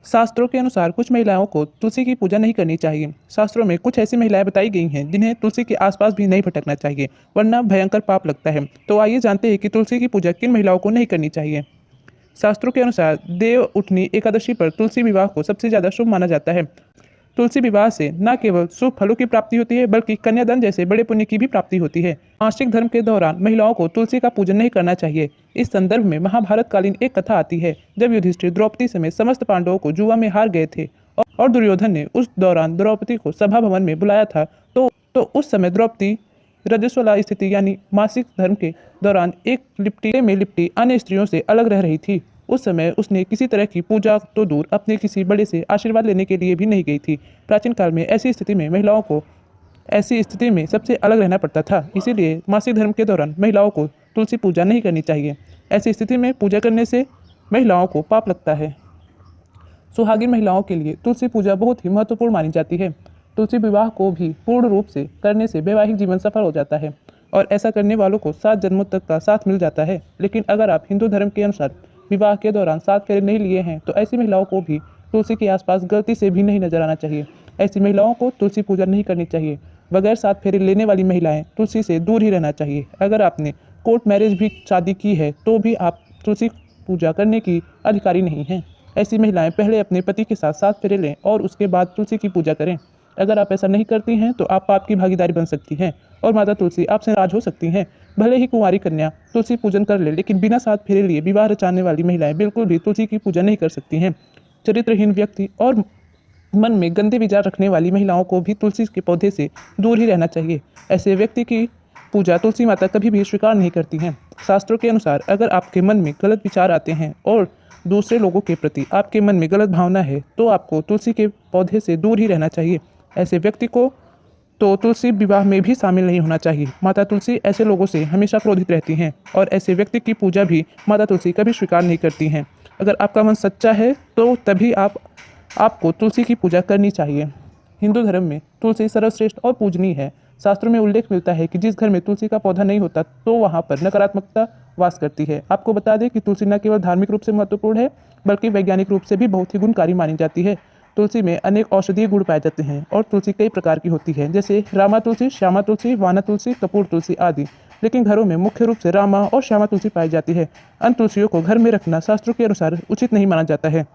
शास्त्रों के अनुसार कुछ महिलाओं को तुलसी की पूजा नहीं करनी चाहिए। शास्त्रों में कुछ ऐसी महिलाएं बताई गई हैं जिन्हें तुलसी के आसपास भी नहीं भटकना चाहिए, वरना भयंकर पाप लगता है। तो आइए जानते हैं कि तुलसी की पूजा किन महिलाओं को नहीं करनी चाहिए। शास्त्रों के अनुसार देव उठनी एकादशी पर तुलसी विवाह को सबसे ज्यादा शुभ माना जाता है। तुलसी विवाह से न केवल शुभ फलों की प्राप्ति होती है, बल्कि कन्यादान जैसे बड़े पुण्य की भी प्राप्ति होती है। मासिक धर्म के दौरान महिलाओं को तुलसी का पूजन नहीं करना चाहिए। इस संदर्भ में महाभारत कालीन एक कथा आती है, जब युधिष्ठिर द्रौपदी समेत समस्त पांडवों को जुआ में हार गए थे और दुर्योधन ने उस दौरान द्रौपदी को सभा भवन में बुलाया था। तो उस समय द्रौपदी रजस्वला स्थिति यानी मासिक धर्म के दौरान एक लिपटी में लिपटी अन्य स्त्रियों से अलग रह रही थी। उस समय उसने किसी तरह की पूजा तो दूर, अपने किसी बड़े से आशीर्वाद लेने के लिए भी नहीं गई थी। प्राचीन काल में ऐसी स्थिति में महिलाओं को ऐसी स्थिति में सबसे अलग रहना पड़ता था। इसीलिए मासिक धर्म के दौरान महिलाओं को तुलसी पूजा नहीं करनी चाहिए। ऐसी स्थिति में पूजा करने से महिलाओं को पाप लगता है। सुहागिन महिलाओं के लिए तुलसी पूजा बहुत ही महत्वपूर्ण मानी जाती है। तुलसी विवाह को भी पूर्ण रूप से करने से वैवाहिक जीवन सफल हो जाता है और ऐसा करने वालों को 7 जन्मों तक का साथ मिल जाता है। लेकिन अगर आप हिंदू धर्म के अनुसार विवाह के दौरान 7 फेरे नहीं लिए हैं, तो ऐसी महिलाओं को भी तुलसी के आसपास गलती से भी नहीं नजर आना चाहिए। ऐसी महिलाओं को तुलसी पूजा नहीं करनी चाहिए। बगैर 7 फेरे लेने वाली महिलाएं तुलसी से दूर ही रहना चाहिए। अगर आपने कोर्ट मैरिज भी शादी की है, तो भी आप तुलसी पूजा करने की अधिकारी नहीं हैं। ऐसी महिलाएं पहले अपने पति के साथ 7 फेरे लें और उसके बाद तुलसी की पूजा करें। अगर आप ऐसा नहीं करती हैं, तो आप पाप की भागीदारी बन सकती हैं और माता तुलसी आपसे नाराज हो सकती हैं। भले ही कुंवारी कन्या तुलसी पूजन कर ले, लेकिन बिना 7 फेरे लिए विवाह रचाने वाली महिलाएं बिल्कुल भी तुलसी की पूजा नहीं कर सकती हैं। चरित्रहीन व्यक्ति और मन में गंदे विचार रखने वाली महिलाओं को भी तुलसी के पौधे से दूर ही रहना चाहिए। ऐसे व्यक्ति की पूजा तुलसी माता कभी भी स्वीकार नहीं करती हैं। शास्त्रों के अनुसार अगर आपके मन में गलत विचार आते हैं और दूसरे लोगों के प्रति आपके मन में गलत भावना है, तो आपको तुलसी के पौधे से दूर ही रहना चाहिए। ऐसे व्यक्ति को तो तुलसी विवाह में भी शामिल नहीं होना चाहिए। माता तुलसी ऐसे लोगों से हमेशा क्रोधित रहती हैं और ऐसे व्यक्ति की पूजा भी माता तुलसी कभी स्वीकार नहीं करती हैं। अगर आपका मन सच्चा है, तो तभी आपको तुलसी की पूजा करनी चाहिए। हिंदू धर्म में तुलसी सर्वश्रेष्ठ और पूजनीय है। शास्त्रों में उल्लेख मिलता है कि जिस घर में तुलसी का पौधा नहीं होता, तो वहाँ पर नकारात्मकता वास करती है। आपको बता दें कि तुलसी न केवल धार्मिक रूप से महत्वपूर्ण है, बल्कि वैज्ञानिक रूप से भी बहुत ही गुणकारी मानी जाती है। तुलसी में अनेक औषधीय गुण पाए जाते हैं और तुलसी कई प्रकार की होती है, जैसे रामा तुलसी, श्यामा तुलसी, वाना तुलसी, कपूर तुलसी आदि। लेकिन घरों में मुख्य रूप से रामा और श्यामा तुलसी पाई जाती है। अन्य तुलसियों को घर में रखना शास्त्रों के अनुसार उचित नहीं माना जाता है।